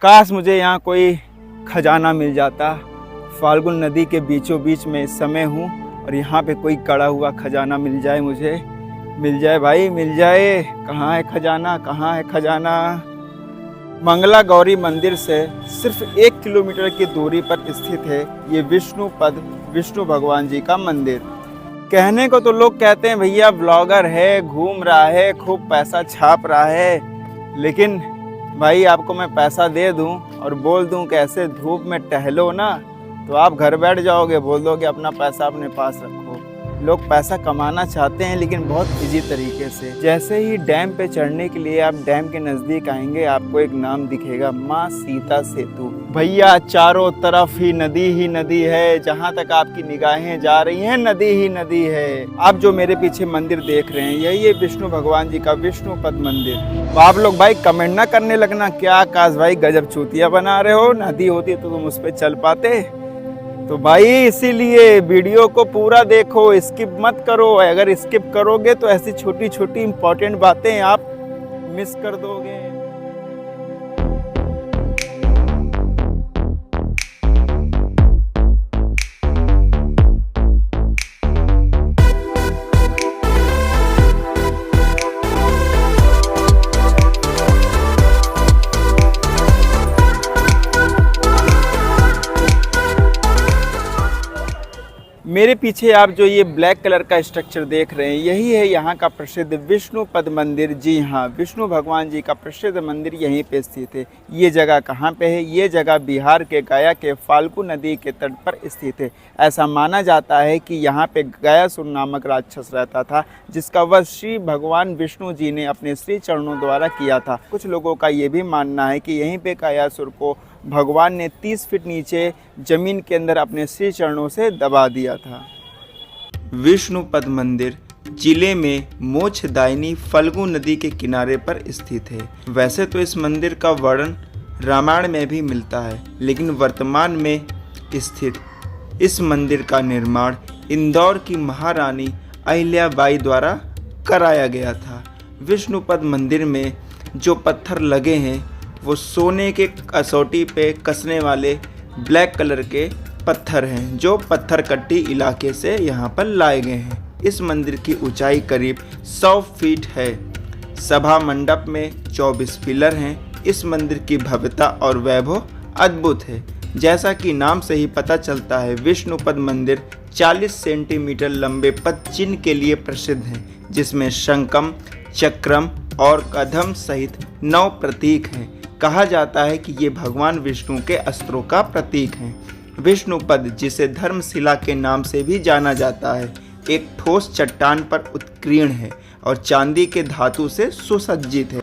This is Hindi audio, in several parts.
काश मुझे यहाँ कोई खजाना मिल जाता। फाल्गुन नदी के बीचों बीच में इस समय हूँ और यहाँ पे कोई गड़ा हुआ खजाना मिल जाए, मुझे मिल जाए भाई, मिल जाए। कहाँ है खजाना, कहाँ है खजाना? मंगला गौरी मंदिर से सिर्फ 1 किलोमीटर की दूरी पर स्थित है ये विष्णुपद विष्णु भगवान जी का मंदिर। कहने को तो लोग कहते हैं भैया ब्लॉगर है, घूम रहा है, खूब पैसा छाप रहा है, लेकिन भाई आपको मैं पैसा दे दूं और बोल दूं कि ऐसे धूप में टहलो ना, तो आप घर बैठ जाओगे, बोल दोगे अपना पैसा अपने पास रखो। लोग पैसा कमाना चाहते हैं लेकिन बहुत इजी तरीके से। जैसे ही डैम पे चढ़ने के लिए आप डैम के नज़दीक आएंगे, आपको एक नाम दिखेगा, माँ सीता सेतु। भैया चारों तरफ ही नदी है, जहाँ तक आपकी निगाहें जा रही हैं नदी ही नदी है। आप जो मेरे पीछे मंदिर देख रहे हैं यही है विष्णु भगवान जी का विष्णुपद मंदिर। तो आप लोग भाई कमेंट ना करने लगना क्या आकाश भाई गजब चूतिया बना रहे हो, नदी होती तो तुम उस पर चल पाते। तो भाई इसीलिए वीडियो को पूरा देखो, स्किप मत करो। अगर स्किप करोगे तो ऐसी छोटी छोटी इंपॉर्टेंट बातें आप मिस कर दोगे। मेरे पीछे आप जो ये ब्लैक कलर का स्ट्रक्चर देख रहे हैं यही है यहाँ का प्रसिद्ध विष्णुपद मंदिर। जी हाँ, विष्णु भगवान जी का प्रसिद्ध मंदिर यहीं पे स्थित है। ये जगह कहाँ पे है? ये जगह बिहार के गया के फाल्गु नदी के तट पर स्थित है। ऐसा माना जाता है कि यहाँ पे गयासुर नामक राक्षस रहता था, जिसका वध श्री भगवान विष्णु जी ने अपने श्री चरणों द्वारा किया था। कुछ लोगों का ये भी मानना है कि यहीं पे गयासुर को भगवान ने 30 फीट नीचे जमीन के अंदर अपने श्री चरणों से दबा दिया था। विष्णुपद मंदिर जिले में मोक्षदायिनी फल्गु नदी के किनारे पर स्थित है। वैसे तो इस मंदिर का वर्णन रामायण में भी मिलता है, लेकिन वर्तमान में स्थित इस मंदिर का निर्माण इंदौर की महारानी अहिल्याबाई द्वारा कराया गया था। विष्णुपद मंदिर में जो पत्थर लगे हैं वो सोने के कसौटी पे कसने वाले ब्लैक कलर के पत्थर हैं, जो पत्थर कट्टी इलाके से यहाँ पर लाए गए हैं। इस मंदिर की ऊंचाई करीब 100 फीट है। सभा मंडप में 24 पिलर हैं। इस मंदिर की भव्यता और वैभव अद्भुत है। जैसा कि नाम से ही पता चलता है, विष्णुपद मंदिर 40 सेंटीमीटर लंबे पद चिन्ह के लिए प्रसिद्ध है, जिसमें शंखम, चक्रम और कदम सहित 9 प्रतीक हैं। कहा जाता है कि ये भगवान विष्णु के अस्त्रों का प्रतीक हैं। विष्णुपद, जिसे धर्मशिला के नाम से भी जाना जाता है, एक ठोस चट्टान पर उत्कीर्ण है और चांदी के धातु से सुसज्जित है।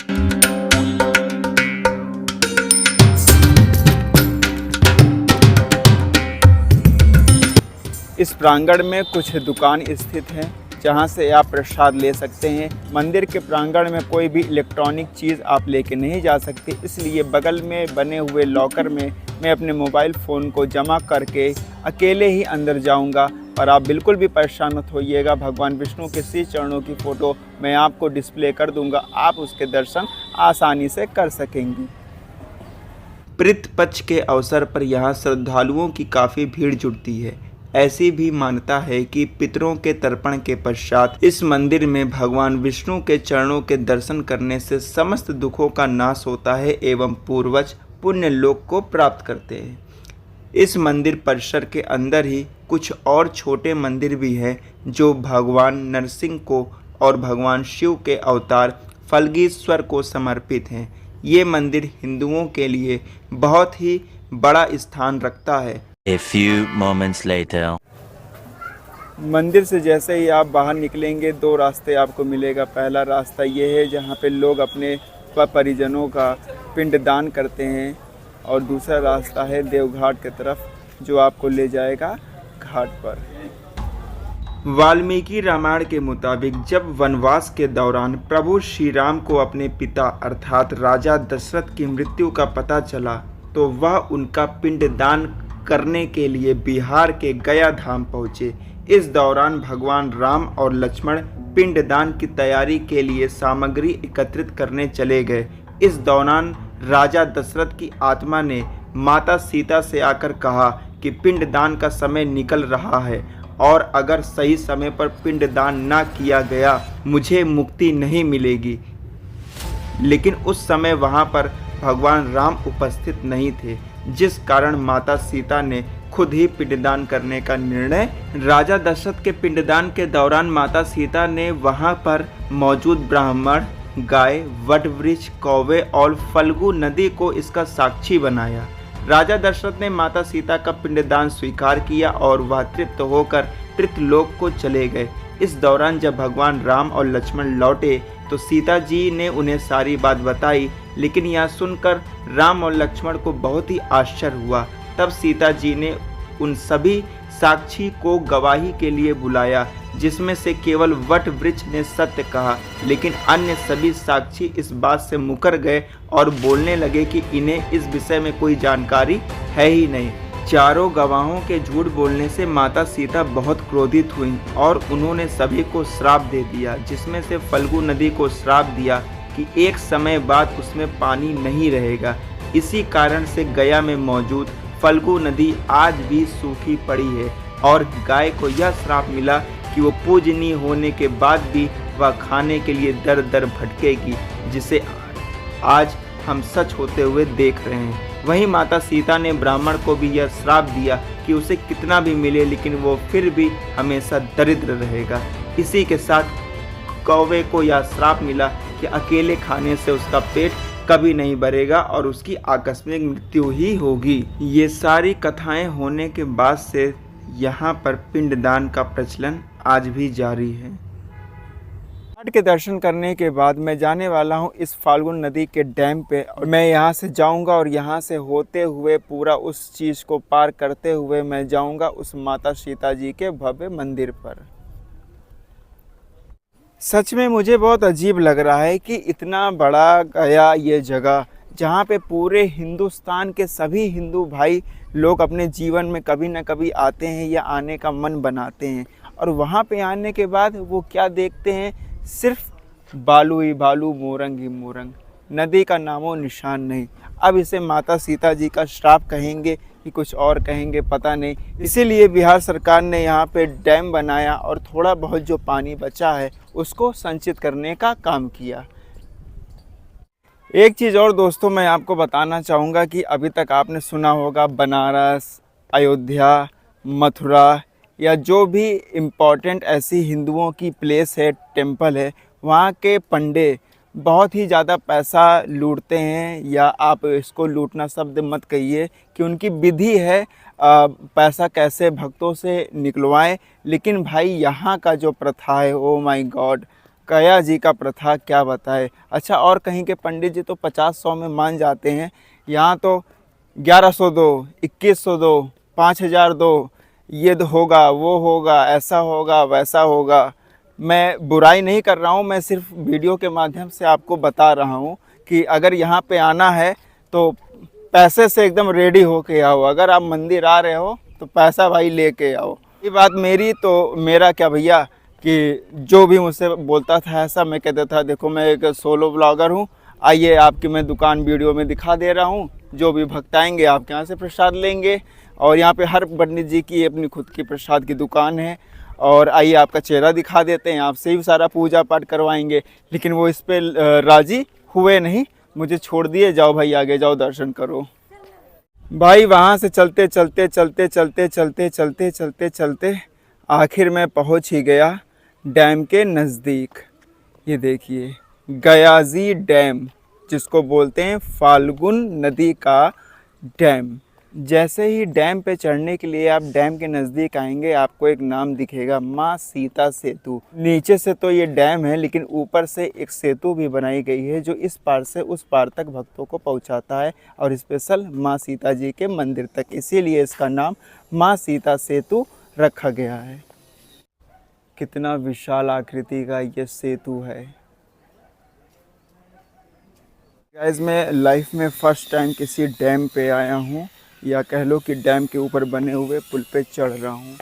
इस प्रांगण में कुछ दुकान स्थित हैं जहां से आप प्रसाद ले सकते हैं। मंदिर के प्रांगण में कोई भी इलेक्ट्रॉनिक चीज़ आप लेके नहीं जा सकते, इसलिए बगल में बने हुए लॉकर में मैं अपने मोबाइल फ़ोन को जमा करके अकेले ही अंदर जाऊंगा। और आप बिल्कुल भी परेशान मत होइएगा, भगवान विष्णु के श्री चरणों की फ़ोटो मैं आपको डिस्प्ले कर दूंगा, आप उसके दर्शन आसानी से कर सकेंगे। पितृपक्ष के अवसर पर यहाँ श्रद्धालुओं की काफ़ी भीड़ जुटती है। ऐसी भी मान्यता है कि पितरों के तर्पण के पश्चात इस मंदिर में भगवान विष्णु के चरणों के दर्शन करने से समस्त दुखों का नाश होता है एवं पूर्वज पुण्य लोक को प्राप्त करते हैं। इस मंदिर परिसर के अंदर ही कुछ और छोटे मंदिर भी हैं जो भगवान नरसिंह को और भगवान शिव के अवतार फल्गीश्वर को समर्पित हैं। ये मंदिर हिंदुओं के लिए बहुत ही बड़ा स्थान रखता है। A few moments later. मंदिर से जैसे ही आप बाहर निकलेंगे 2 रास्ते आपको मिलेगा। पहला रास्ता ये है जहाँ पे लोग अपने परिजनों का पिंडदान करते हैं, और दूसरा रास्ता है देवघाट की तरफ जो आपको ले जाएगा घाट पर। वाल्मीकि रामायण के मुताबिक जब वनवास के दौरान प्रभु श्री राम को अपने पिता अर्थात राजा दशरथ की मृत्यु का पता चला, तो वह उनका पिंडदान करने के लिए बिहार के गया धाम पहुँचे। इस दौरान भगवान राम और लक्ष्मण पिंडदान की तैयारी के लिए सामग्री एकत्रित करने चले गए। इस दौरान राजा दशरथ की आत्मा ने माता सीता से आकर कहा कि पिंडदान का समय निकल रहा है और अगर सही समय पर पिंडदान ना किया गया मुझे मुक्ति नहीं मिलेगी। लेकिन उस समय वहां पर भगवान राम उपस्थित नहीं थे, जिस कारण माता सीता ने खुद ही पिंडदान करने का निर्णय। राजा दशरथ के पिंडदान के दौरान माता सीता ने वहां पर मौजूद ब्राह्मण, गाय, वट वृक्ष, कौवे और फल्गु नदी को इसका साक्षी बनाया। राजा दशरथ ने माता सीता का पिंडदान स्वीकार किया और वह तृप्त होकर त्रिलोक को चले गए। इस दौरान जब भगवान राम और लक्ष्मण लौटे तो सीता जी ने उन्हें सारी बात बताई, लेकिन यह सुनकर राम और लक्ष्मण को बहुत ही आश्चर्य हुआ। तब सीता जी ने उन सभी साक्षी को गवाही के लिए बुलाया, जिसमें से केवल वट वृक्ष ने सत्य कहा, लेकिन अन्य सभी साक्षी इस बात से मुकर गए और बोलने लगे कि इन्हें इस विषय में कोई जानकारी है ही नहीं। चारों गवाहों के झूठ बोलने से माता सीता बहुत क्रोधित हुई और उन्होंने सभी को श्राप दे दिया, जिसमें से फल्गु नदी को श्राप दिया कि एक समय बाद उसमें पानी नहीं रहेगा। इसी कारण से गया में मौजूद फल्गु नदी आज भी सूखी पड़ी है और गाय को यह श्राप मिला कि वो पूजनीय होने के बाद भी वह खाने के लिए दर दर भटकेगी, जिसे आज हम सच होते हुए देख रहे हैं। वहीं माता सीता ने ब्राह्मण को भी यह श्राप दिया कि उसे कितना भी मिले लेकिन वो फिर भी हमेशा दरिद्र रहेगा। इसी के साथ कौवे को यह श्राप मिला कि अकेले खाने से उसका पेट कभी नहीं भरेगा और उसकी आकस्मिक मृत्यु ही होगी। ये सारी कथाएं होने के बाद से यहाँ पर पिंडदान का प्रचलन आज भी जारी है। घाट के दर्शन करने के बाद मैं जाने वाला हूँ इस फाल्गुन नदी के डैम पे और मैं यहाँ से जाऊँगा और यहाँ से होते हुए पूरा उस चीज़ को पार करते हुए मैं जाऊँगा उस माता सीता जी के भव्य मंदिर पर। सच में मुझे बहुत अजीब लग रहा है कि इतना बड़ा गया ये जगह, जहाँ पे पूरे हिंदुस्तान के सभी हिंदू भाई लोग अपने जीवन में कभी न कभी आते हैं या आने का मन बनाते हैं, और वहाँ पे आने के बाद वो क्या देखते हैं, सिर्फ बालू ही बालू, मोरंग ही मोरंग, नदी का नामो निशान नहीं। अब इसे माता सीता जी का श्राप कहेंगे कि कुछ और कहेंगे पता नहीं। इसीलिए बिहार सरकार ने यहाँ पे डैम बनाया और थोड़ा बहुत जो पानी बचा है उसको संचित करने का काम किया। एक चीज़ और दोस्तों मैं आपको बताना चाहूँगा कि अभी तक आपने सुना होगा बनारस, अयोध्या, मथुरा या जो भी इम्पोर्टेंट ऐसी हिंदुओं की प्लेस है, टेम्पल है, वहाँ के पंडे बहुत ही ज़्यादा पैसा लूटते हैं, या आप इसको लूटना शब्द मत कहिए कि उनकी विधि है पैसा कैसे भक्तों से निकलवाएं। लेकिन भाई यहाँ का जो प्रथा है, ओ माय गॉड, गया जी का प्रथा क्या बताए। अच्छा, और कहीं के पंडित जी तो 50-100 में मान जाते हैं, यहाँ तो 1100 दो, 2100 दो, 5000 दो, ये होगा वो होगा, ऐसा होगा वैसा होगा। मैं बुराई नहीं कर रहा हूँ, मैं सिर्फ वीडियो के माध्यम से आपको बता रहा हूँ कि अगर यहाँ पे आना है तो पैसे से एकदम रेडी होके आओ। अगर आप मंदिर आ रहे हो तो पैसा भाई लेके आओ। ये बात मेरी तो मेरा क्या भैया, कि जो भी मुझसे बोलता था ऐसा मैं कहता था, देखो मैं एक सोलो ब्लॉगर हूँ, आइए आपकी मैं दुकान वीडियो में दिखा दे रहा हूँ, जो भी भक्त आएंगे आपके यहाँ से प्रसाद लेंगे। और यहाँ पे हर पंडित जी की अपनी खुद की प्रसाद की दुकान है, और आइए आपका चेहरा दिखा देते हैं, आपसे ही सारा पूजा पाठ करवाएंगे। लेकिन वो इस पर राज़ी हुए नहीं, मुझे छोड़ दिए, जाओ भाई आगे जाओ दर्शन करो। भाई वहाँ से चलते चलते चलते चलते चलते चलते चलते चलते आखिर में पहुँच ही गया डैम के नज़दीक। ये देखिए गयाजी डैम, जिसको बोलते हैं फाल्गुन नदी का डैम। जैसे ही डैम पे चढ़ने के लिए आप डैम के नज़दीक आएंगे, आपको एक नाम दिखेगा, माँ सीता सेतु। नीचे से तो ये डैम है, लेकिन ऊपर से एक सेतु भी बनाई गई है जो इस पार से उस पार तक भक्तों को पहुंचाता है, और स्पेशल माँ सीता जी के मंदिर तक। इसीलिए इसका नाम माँ सीता सेतु रखा गया है। कितना विशाल आकृति का ये सेतु है। गाइस, मैं लाइफ में फ़र्स्ट टाइम किसी डैम पे आया हूँ, या कह लो कि डैम के ऊपर बने हुए पुल पे चढ़ रहा हूँ।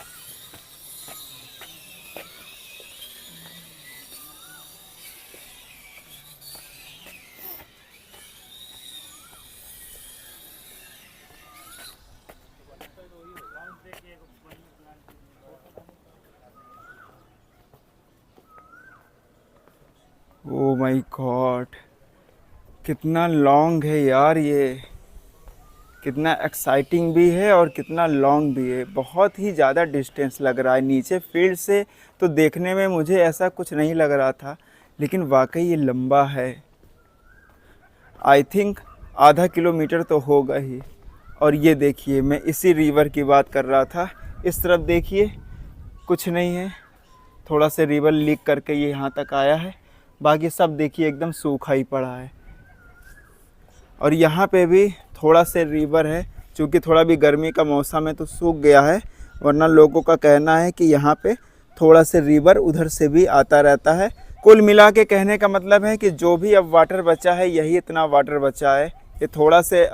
माय गॉड, कितना लॉन्ग है यार ये, कितना एक्साइटिंग भी है और कितना लॉन्ग भी है। बहुत ही ज़्यादा डिस्टेंस लग रहा है नीचे फील्ड से, तो देखने में मुझे ऐसा कुछ नहीं लग रहा था, लेकिन वाकई ये लंबा है। आई थिंक आधा किलोमीटर तो होगा ही। और ये देखिए, मैं इसी रिवर की बात कर रहा था। इस तरफ देखिए कुछ नहीं है, थोड़ा सा रिवर लीक करके ये यहाँ तक आया है, बाकी सब देखिए एकदम सूखा ही पड़ा है। और यहाँ पे भी थोड़ा सा रिवर है, क्योंकि थोड़ा भी गर्मी का मौसम है तो सूख गया है, वरना लोगों का कहना है कि यहाँ पे थोड़ा सा रिवर उधर से भी आता रहता है। कुल मिला के कहने का मतलब है कि जो भी अब वाटर बचा है, यही इतना वाटर बचा है। ये थोड़ा से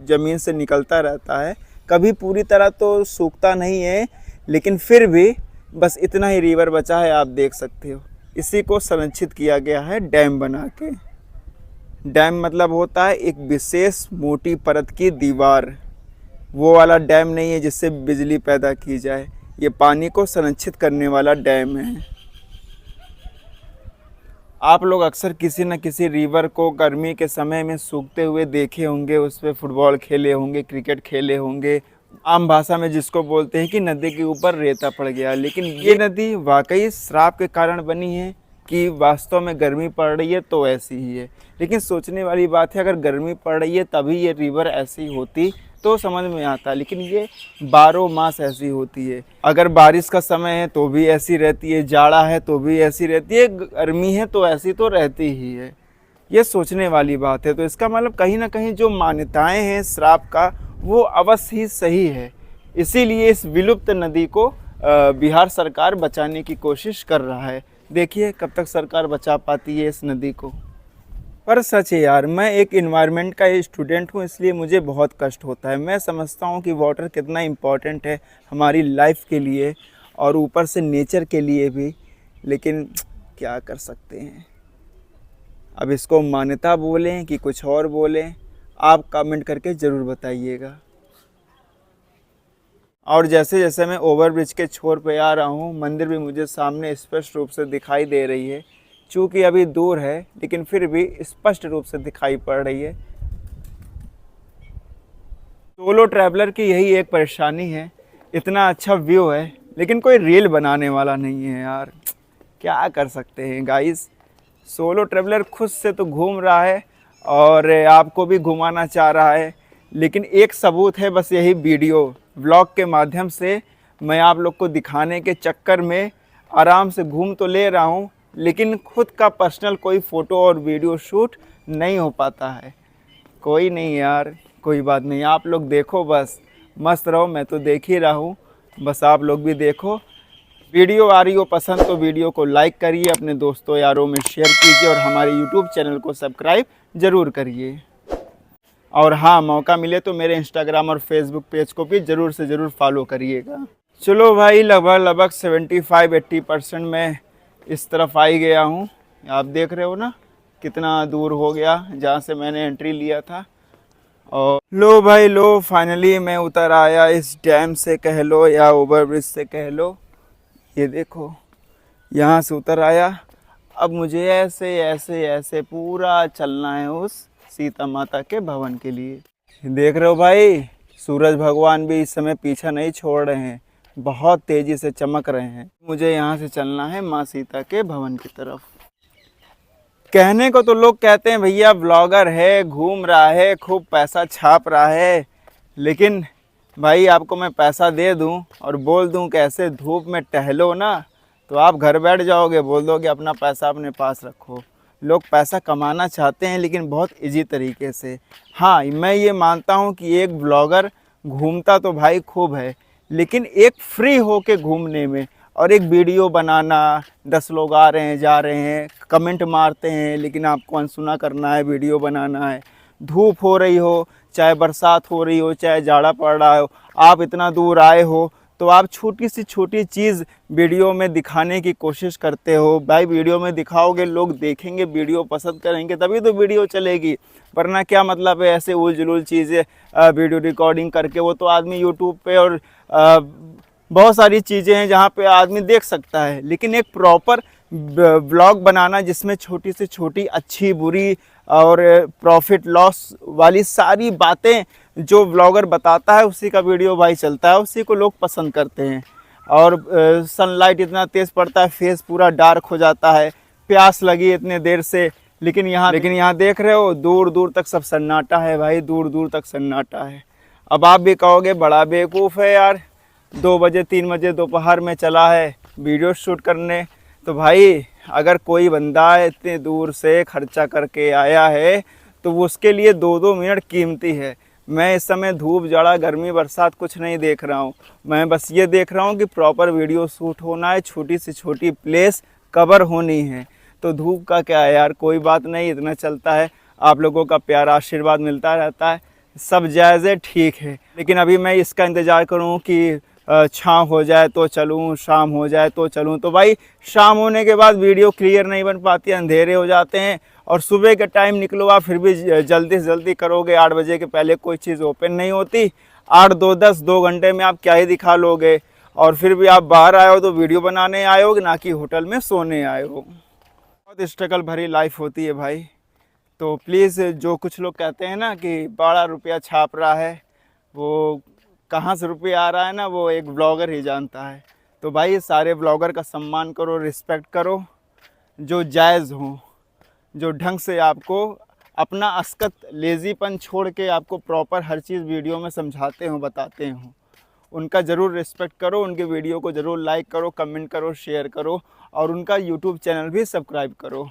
ज़मीन से निकलता रहता है, कभी पूरी तरह तो सूखता नहीं है, लेकिन फिर भी बस इतना ही रिवर बचा है, आप देख सकते हो। इसी को संरक्षित किया गया है डैम बना के। डैम मतलब होता है एक विशेष मोटी परत की दीवार, वो वाला डैम नहीं है जिससे बिजली पैदा की जाए, ये पानी को संरक्षित करने वाला डैम है। आप लोग अक्सर किसी न किसी रिवर को गर्मी के समय में सूखते हुए देखे होंगे, उस पर फुटबॉल खेले होंगे, क्रिकेट खेले होंगे। आम भाषा में जिसको बोलते हैं कि नदी के ऊपर रेता पड़ गया। लेकिन ये नदी वाकई श्राप के कारण बनी है कि वास्तव में गर्मी पड़ रही है तो ऐसी ही है। लेकिन सोचने वाली बात है, अगर गर्मी पड़ रही है तभी ये रिवर ऐसी होती तो समझ में आता, लेकिन ये 12 मास ऐसी होती है। अगर बारिश का समय है तो भी ऐसी रहती है, जाड़ा है तो भी ऐसी रहती है, गर्मी है तो ऐसी तो रहती ही है। ये सोचने वाली बात है। तो इसका मतलब कहीं ना कहीं जो मान्यताएं हैं श्राप का, वो अवश्य ही सही है। इसीलिए इस विलुप्त नदी को बिहार सरकार बचाने की कोशिश कर रहा है। देखिए कब तक सरकार बचा पाती है इस नदी को। पर सच है यार, मैं एक इन्वायरमेंट का स्टूडेंट हूँ, इसलिए मुझे बहुत कष्ट होता है। मैं समझता हूँ कि वाटर कितना इम्पोर्टेंट है हमारी लाइफ के लिए और ऊपर से नेचर के लिए भी, लेकिन क्या कर सकते हैं। अब इसको मान्यता बोलें कि कुछ और बोलें, आप कमेंट करके ज़रूर बताइएगा। और जैसे जैसे मैं ओवरब्रिज के छोर पे आ रहा हूँ, मंदिर भी मुझे सामने स्पष्ट रूप से दिखाई दे रही है। चूँकि अभी दूर है, लेकिन फिर भी स्पष्ट रूप से दिखाई पड़ रही है। सोलो ट्रैवलर की यही एक परेशानी है, इतना अच्छा व्यू है लेकिन कोई रील बनाने वाला नहीं है यार। क्या कर सकते हैं गाइस। सोलो ट्रैवलर खुद से तो घूम रहा है और आपको भी घुमाना चाह रहा है, लेकिन एक सबूत है बस यही वीडियो व्लॉग के माध्यम से मैं आप लोग को दिखाने के चक्कर में आराम से घूम तो ले रहा हूँ, लेकिन खुद का पर्सनल कोई फ़ोटो और वीडियो शूट नहीं हो पाता है। कोई नहीं यार, कोई बात नहीं। आप लोग देखो, बस मस्त रहो, मैं तो देख ही रहा हूँ, बस आप लोग भी देखो। वीडियो आ रही हो पसंद तो वीडियो को लाइक करिए, अपने दोस्तों यारों में शेयर कीजिए और हमारे यूट्यूब चैनल को सब्सक्राइब ज़रूर करिए। और हाँ, मौका मिले तो मेरे इंस्टाग्राम और फेसबुक पेज को भी ज़रूर से ज़रूर फॉलो करिएगा। चलो भाई, लगभग 75-80% मैं इस तरफ आ ही गया हूँ। आप देख रहे हो ना कितना दूर हो गया जहाँ से मैंने एंट्री लिया था। और लो भाई लो, फाइनली मैं उतर आया इस डैम से कह लो या ओवरब्रिज से कह लो। ये देखो यहाँ से उतर आया। अब मुझे ऐसे ऐसे ऐसे पूरा चलना है उस सीता माता के भवन के लिए। देख रहे हो भाई, सूरज भगवान भी इस समय पीछा नहीं छोड़ रहे हैं, बहुत तेज़ी से चमक रहे हैं। मुझे यहाँ से चलना है माँ सीता के भवन की तरफ। कहने को तो लोग कहते हैं भैया ब्लॉगर है, घूम रहा है, खूब पैसा छाप रहा है, लेकिन भाई आपको मैं पैसा दे दूं और बोल दूं कि ऐसे धूप में टहलो ना, तो आप घर बैठ जाओगे, बोल दोगे अपना पैसा अपने पास रखो। लोग पैसा कमाना चाहते हैं लेकिन बहुत इजी तरीके से। हाँ, मैं ये मानता हूँ कि एक ब्लॉगर घूमता तो भाई खूब है, लेकिन एक फ्री होके घूमने में और एक वीडियो बनाना, 10 लोग आ रहे हैं जा रहे हैं, कमेंट मारते हैं, लेकिन आपको अनसुना करना है, वीडियो बनाना है। धूप हो रही हो, चाहे बरसात हो रही हो, चाहे जाड़ा पड़ रहा हो, आप इतना दूर आए हो तो आप छोटी सी छोटी चीज़ वीडियो में दिखाने की कोशिश करते हो। भाई वीडियो में दिखाओगे, लोग देखेंगे, वीडियो पसंद करेंगे, तभी तो वीडियो चलेगी, वरना क्या मतलब है ऐसे उल जुलूल चीज़ें वीडियो रिकॉर्डिंग करके। वो तो आदमी यूट्यूब पे और बहुत सारी चीज़ें हैं जहाँ पे आदमी देख सकता है, लेकिन एक प्रॉपर व्लॉग बनाना जिसमें छोटी से छोटी अच्छी बुरी और प्रॉफिट लॉस वाली सारी बातें जो व्लॉगर बताता है उसी का वीडियो भाई चलता है, उसी को लोग पसंद करते हैं। और सनलाइट इतना तेज़ पड़ता है, फेस पूरा डार्क हो जाता है, प्यास लगी इतने देर से, लेकिन यहाँ देख रहे हो दूर दूर तक सब सन्नाटा है भाई, दूर दूर तक सन्नाटा है। अब आप भी कहोगे बड़ा बेवकूफ़ है यार, 2 बजे 3 बजे दोपहर में चला है वीडियो शूट करने। तो भाई अगर कोई बंदा इतने दूर से खर्चा करके आया है तो वो उसके लिए 2-2 मिनट कीमती है। मैं इस समय धूप जाड़ा गर्मी बरसात कुछ नहीं देख रहा हूँ, मैं बस ये देख रहा हूँ कि प्रॉपर वीडियो शूट होना है, छोटी से छोटी प्लेस कवर होनी है। तो धूप का क्या है यार, कोई बात नहीं, इतना चलता है। आप लोगों का प्यार आशीर्वाद मिलता रहता है, सब जायज़ है, ठीक है। लेकिन अभी मैं इसका इंतज़ार करूँ कि छाँव हो जाए तो चलूँ, शाम हो जाए तो चलूँ। तो भाई शाम होने के बाद वीडियो क्लियर नहीं बन पाती, अंधेरे हो जाते हैं। और सुबह के टाइम निकलो आप फिर भी जल्दी से जल्दी करोगे, 8 बजे के पहले कोई चीज़ ओपन नहीं होती। 8-2 घंटे में आप क्या ही दिखा लोगे। और फिर भी आप बाहर आए हो तो वीडियो बनाने आए हो, ना कि होटल में सोने आए हो। बहुत स्ट्रगल भरी लाइफ होती है भाई। तो प्लीज़ जो कुछ लोग कहते हैं ना कि बड़ा रुपया छाप रहा है, वो कहाँ से रुपया आ रहा है ना, वो एक ब्लॉगर ही जानता है। तो भाई सारे ब्लॉगर का सम्मान करो, रिस्पेक्ट करो, जो जायज़ हो, जो ढंग से आपको अपना असकत लेज़ीपन छोड़ के आपको प्रॉपर हर चीज़ वीडियो में समझाते हो, बताते हो, उनका ज़रूर रिस्पेक्ट करो, उनके वीडियो को ज़रूर लाइक करो, कमेंट करो, शेयर करो, और उनका यूट्यूब चैनल भी सब्सक्राइब करो।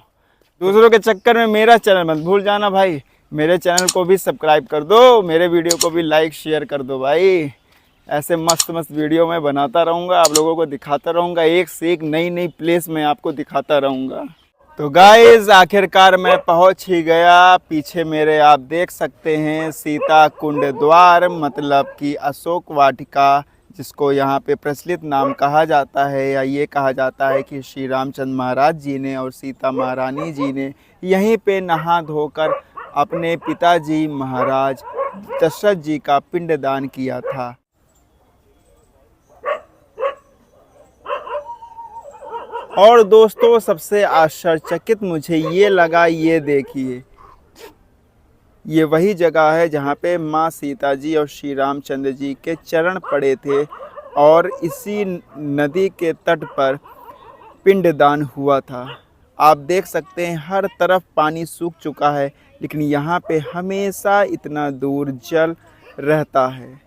दूसरों के चक्कर में मेरा चैनल मत भूल जाना भाई, मेरे चैनल को भी सब्सक्राइब कर दो, मेरे वीडियो को भी लाइक शेयर कर दो भाई। ऐसे मस्त मस्त वीडियो मैं बनाता रहूँगा, आप लोगों को दिखाता रहूँगा, एक से एक नई नई प्लेस में आपको दिखाता रहूँगा। तो गाइस आखिरकार मैं पहुँच ही गया। पीछे मेरे आप देख सकते हैं सीता कुंड द्वार, मतलब कि अशोक वाटिका, जिसको यहाँ पे प्रचलित नाम कहा जाता है, या ये कहा जाता है कि श्री रामचंद्र महाराज जी ने और सीता महारानी जी ने यहीं पे नहा धोकर अपने पिताजी महाराज दशरथ जी का पिंडदान किया था। और दोस्तों सबसे आश्चर्यचकित मुझे ये लगा, ये देखिए, ये वही जगह है जहाँ पे माँ सीता जी और श्री रामचंद्र जी के चरण पड़े थे, और इसी नदी के तट पर पिंडदान हुआ था। आप देख सकते हैं हर तरफ पानी सूख चुका है, लेकिन यहाँ पे हमेशा इतना दूर जल रहता है।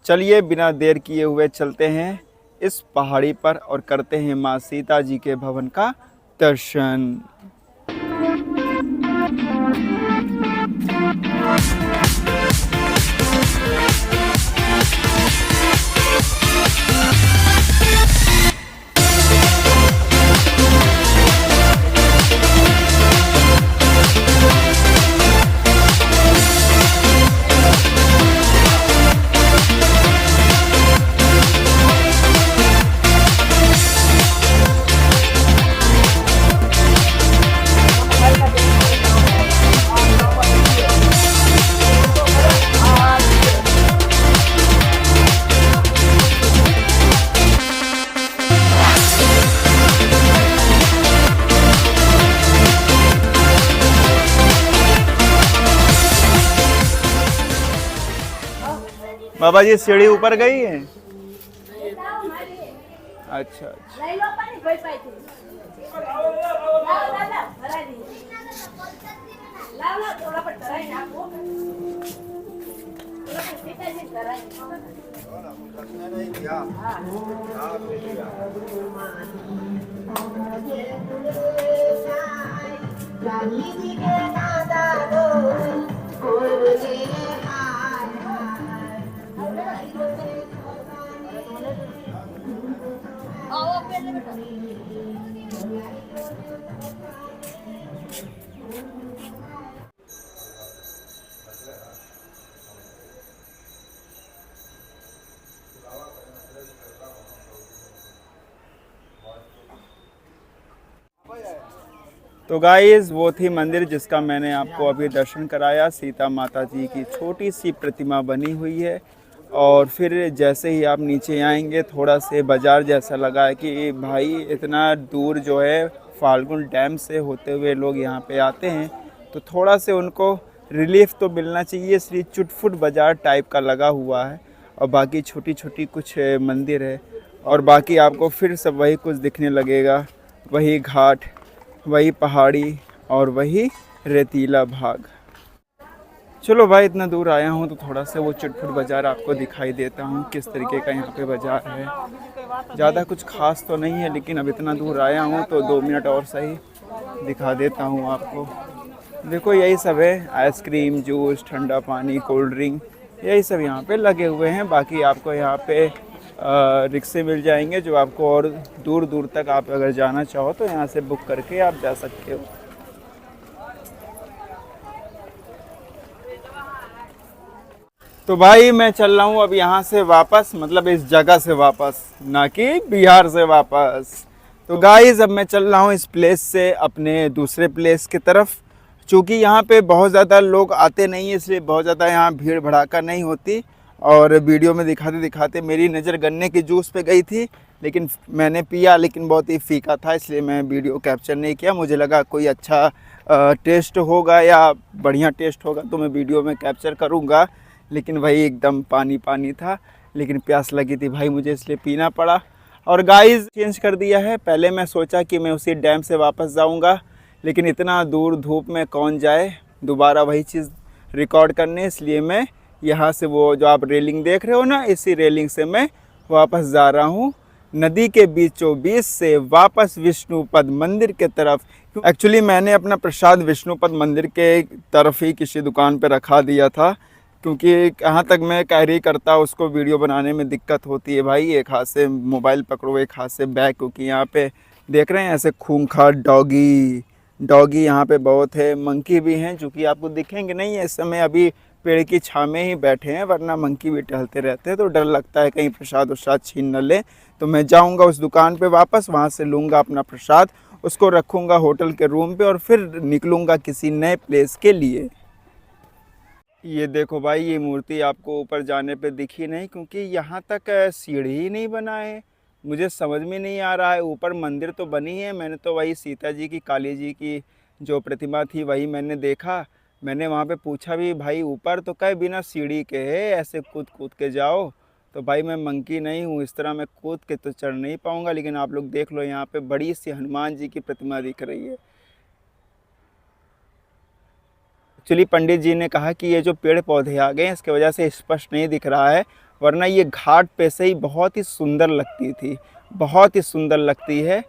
चलिए बिना देर किए हुए चलते हैं इस पहाड़ी पर और करते हैं माँ सीता जी के भवन का दर्शन। बाबा जी सीढ़ी ऊपर गई है? अच्छा तो गाइस वो थी मंदिर जिसका मैंने आपको अभी दर्शन कराया। सीता माता जी की छोटी सी प्रतिमा बनी हुई है, और फिर जैसे ही आप नीचे आएंगे थोड़ा से बाज़ार जैसा लगा है कि भाई इतना दूर जो है फाल्गुन डैम से होते हुए लोग यहाँ पे आते हैं, तो थोड़ा से उनको रिलीफ तो मिलना चाहिए, इसलिए चुटफुट बाज़ार टाइप का लगा हुआ है। और बाकी छोटी छोटी कुछ मंदिर है, और बाकी आपको फिर सब वही कुछ दिखने लगेगा, वही घाट, वही पहाड़ी और वही रेतीला भाग। चलो भाई, इतना दूर आया हूँ तो थोड़ा सा वो चुटपुट बाज़ार आपको दिखाई देता हूँ किस तरीके का यहाँ पे बाज़ार है। ज़्यादा कुछ खास तो नहीं है, लेकिन अब इतना दूर आया हूँ तो 2 मिनट और सही दिखा देता हूँ आपको। देखो यही सब है, आइसक्रीम, जूस, ठंडा पानी, कोल्ड ड्रिंक, यही सब यहाँ पे लगे हुए हैं। बाकी आपको यहाँ पे रिक्शे मिल जाएंगे जो आपको और दूर दूर तक आप अगर जाना चाहो तो यहाँ से बुक करके आप जा सकते हो। तो भाई मैं चल रहा हूँ अब यहाँ से वापस, मतलब इस जगह से वापस, ना कि बिहार से वापस। तो गाइस अब मैं चल रहा हूँ इस प्लेस से अपने दूसरे प्लेस की तरफ। चूँकि यहाँ पे बहुत ज़्यादा लोग आते नहीं है, इसलिए बहुत ज़्यादा यहाँ भीड़ भड़ाका नहीं होती। और वीडियो में दिखाते दिखाते मेरी नज़र गन्ने के जूस पे गई थी, लेकिन मैंने पिया, लेकिन बहुत ही फीका था, इसलिए मैं वीडियो कैप्चर नहीं किया। मुझे लगा कोई अच्छा टेस्ट होगा या बढ़िया टेस्ट होगा तो मैं वीडियो में कैप्चर करूँगा, लेकिन वही एकदम पानी पानी था। लेकिन प्यास लगी थी भाई मुझे, इसलिए पीना पड़ा। और गाइस चेंज कर दिया है, पहले मैं सोचा कि मैं उसी डैम से वापस जाऊंगा, लेकिन इतना दूर धूप में कौन जाए दोबारा वही चीज़ रिकॉर्ड करने, इसलिए मैं यहाँ से वो जो आप रेलिंग देख रहे हो ना, इसी रेलिंग से मैं वापस जा रहा हूँ नदी के बीचों बीच से वापस विष्णुपद मंदिर के तरफ। एक्चुअली मैंने अपना प्रसाद विष्णुपद मंदिर के तरफ ही किसी दुकान पे रखा दिया था, क्योंकि कहाँ तक मैं कैरी करता उसको वीडियो बनाने में दिक्कत होती है भाई। एक हाथ से मोबाइल पकड़ो, एक हाथ से बैग, क्योंकि यहाँ पे देख रहे हैं ऐसे खूंखार डॉगी यहाँ पे बहुत है। मंकी भी हैं, जो कि आपको दिखेंगे नहीं इस समय, अभी पेड़ की छाँव में ही बैठे हैं, वरना मंकी भी टहलते रहते हैं, तो डर लगता है कहीं प्रसाद उसाद छीन न ले। तो मैं जाऊँगा उस दुकान पे वापस, वहाँ से लूँगा अपना प्रसाद, उसको रखूँगा होटल के रूम पे और फिर निकलूँगा किसी नए प्लेस के लिए। ये देखो भाई, ये मूर्ति आपको ऊपर जाने पे दिखी नहीं, क्योंकि यहाँ तक सीढ़ी ही नहीं बना है। मुझे समझ में नहीं आ रहा है, ऊपर मंदिर तो बनी है, मैंने तो वही सीता जी की, काली जी की जो प्रतिमा थी वही मैंने देखा। मैंने वहाँ पे पूछा भी, भाई ऊपर तो कहे बिना सीढ़ी के है, ऐसे कूद कूद के जाओ। तो भाई मैं मंकी नहीं हूँ, इस तरह मैं कूद के तो चढ़ नहीं पाऊँगा। लेकिन आप लोग देख लो, यहाँ पे बड़ी सी हनुमान जी की प्रतिमा दिख रही है। एक्चुअली पंडित जी ने कहा कि ये जो पेड़ पौधे आ गए हैं इसके वजह से स्पष्ट नहीं दिख रहा है, वरना ये घाट पे से ही बहुत ही सुंदर लगती थी, बहुत ही सुंदर लगती है।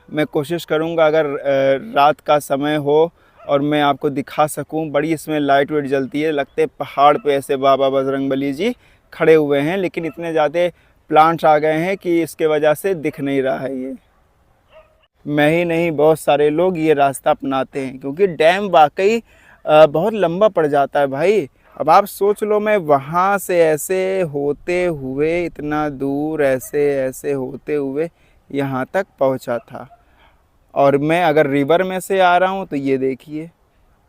मैं कोशिश करूँगा अगर रात का समय हो और मैं आपको दिखा सकूँ। बड़ी इसमें लाइट वाइट जलती है, लगते हैं पहाड़ पे ऐसे बाबा बजरंगबली जी खड़े हुए हैं, लेकिन इतने ज़्यादा प्लांट्स आ गए हैं कि इसके वजह से दिख नहीं रहा है। ये मैं ही नहीं, बहुत सारे लोग ये रास्ता अपनाते हैं, क्योंकि डैम वाकई बहुत लंबा पड़ जाता है भाई। अब आप सोच लो, मैं वहाँ से ऐसे होते हुए इतना दूर ऐसे होते हुए यहाँ तक पहुँचा था, और मैं अगर रिवर में से आ रहा हूँ तो ये देखिए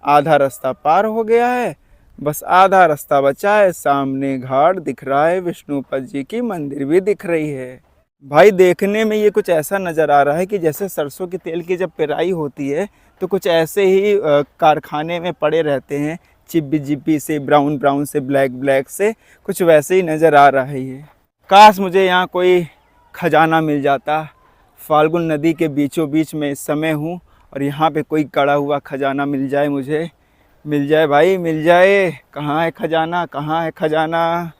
आधा रास्ता पार हो गया है, बस आधा रास्ता बचा है। सामने घाट दिख रहा है, विष्णुपद जी की मंदिर भी दिख रही है। भाई देखने में ये कुछ ऐसा नज़र आ रहा है कि जैसे सरसों के तेल की जब पेराई होती है तो कुछ ऐसे ही कारखाने में पड़े रहते हैं, चिप्पी चिप्पी से, ब्राउन ब्राउन से, ब्लैक ब्लैक से, कुछ वैसे ही नज़र आ रहा है ये। काश मुझे यहाँ कोई खजाना मिल जाता। फाल्गुन नदी के बीचों बीच में इस समय हूँ और यहाँ पे कोई गड़ा हुआ खजाना मिल जाए, मुझे मिल जाए भाई, मिल जाए। कहाँ है खजाना, कहाँ है खजाना?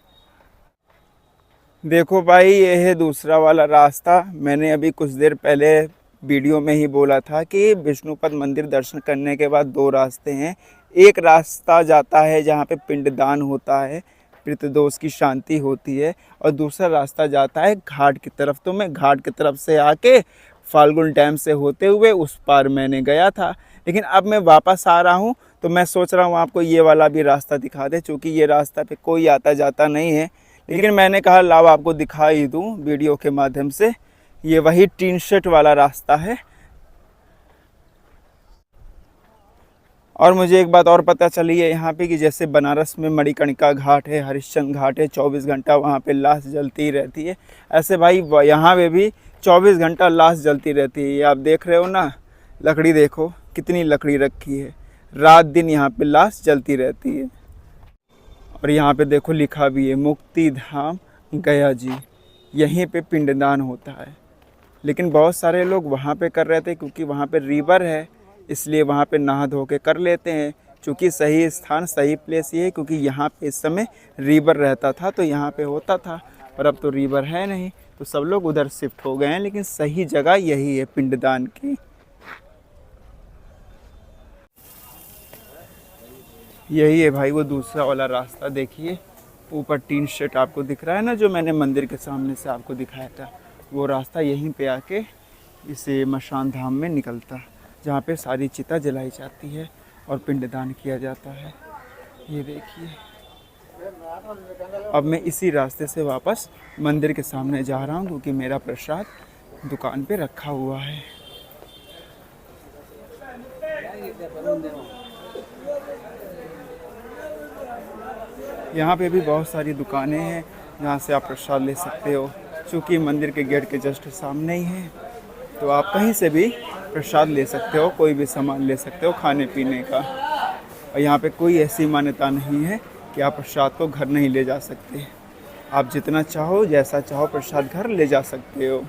देखो भाई, ये है दूसरा वाला रास्ता। मैंने अभी कुछ देर पहले वीडियो में ही बोला था कि विष्णुपद मंदिर दर्शन करने के बाद 2 रास्ते हैं। एक रास्ता जाता है जहाँ पे पिंडदान होता है, पितृदोष की शांति होती है, और दूसरा रास्ता जाता है घाट की तरफ। तो मैं घाट की तरफ से आके फाल्गुन डैम से होते हुए उस पार मैंने गया था, लेकिन अब मैं वापस आ रहा हूँ तो मैं सोच रहा हूँ आपको ये वाला भी रास्ता दिखा दे, चूँकि ये रास्ता पे कोई आता जाता नहीं है। लेकिन मैंने कहा लाओ आपको दिखा ही दूँ वीडियो के माध्यम से। ये वही टीन शेड वाला रास्ता है, और मुझे एक बात और पता चली है यहाँ पे कि जैसे बनारस में मणिकर्णिका घाट है, हरिश्चंद्र घाट है, 24 घंटा वहाँ पे लाश जलती ही रहती है। ऐसे भाई यहाँ पे भी 24 घंटा लाश जलती रहती है। ये आप देख रहे हो ना, लकड़ी देखो कितनी लकड़ी रखी है, रात दिन यहाँ पे लाश जलती रहती है। और यहाँ पे देखो लिखा भी है मुक्ति धाम गया जी, यहीं पे पिंडदान होता है। लेकिन बहुत सारे लोग वहाँ पे कर रहे थे क्योंकि वहाँ पे रिवर है, इसलिए वहाँ पे नहा धो के कर लेते हैं। चूँकि सही स्थान सही प्लेस ये है क्योंकि यहाँ पे इस समय रिवर रहता था तो यहाँ पे होता था, पर अब तो रिवर है नहीं तो सब लोग उधर शिफ्ट हो गए हैं। लेकिन सही जगह यही है पिंडदान की। यही है भाई वो दूसरा वाला रास्ता, देखिए ऊपर टीन शेड आपको दिख रहा है ना, जो मैंने मंदिर के सामने से आपको दिखाया था, वो रास्ता यहीं पे आके इसे मशान धाम में निकलता, जहाँ पे सारी चिता जलाई जाती है और पिंडदान किया जाता है। ये देखिए अब मैं इसी रास्ते से वापस मंदिर के सामने जा रहा हूँ क्योंकि मेरा प्रसाद दुकान पे रखा हुआ है। यहाँ पे भी बहुत सारी दुकानें हैं जहाँ से आप प्रसाद ले सकते हो। चूँकि मंदिर के गेट के जस्ट सामने ही है तो आप कहीं से भी प्रसाद ले सकते हो, कोई भी सामान ले सकते हो खाने पीने का। और यहाँ पे कोई ऐसी मान्यता नहीं है कि आप प्रसाद को घर नहीं ले जा सकते। आप जितना चाहो जैसा चाहो प्रसाद घर ले जा सकते हो।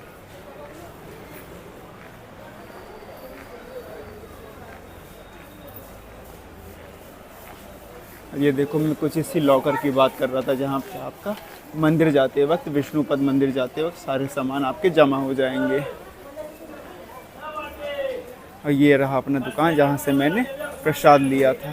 ये देखो मैं कुछ इसी लॉकर की बात कर रहा था जहाँ पे आपका मंदिर जाते वक्त, विष्णुपद मंदिर जाते वक्त सारे सामान आपके जमा हो जाएंगे। और ये रहा अपना दुकान जहाँ से मैंने प्रसाद लिया था।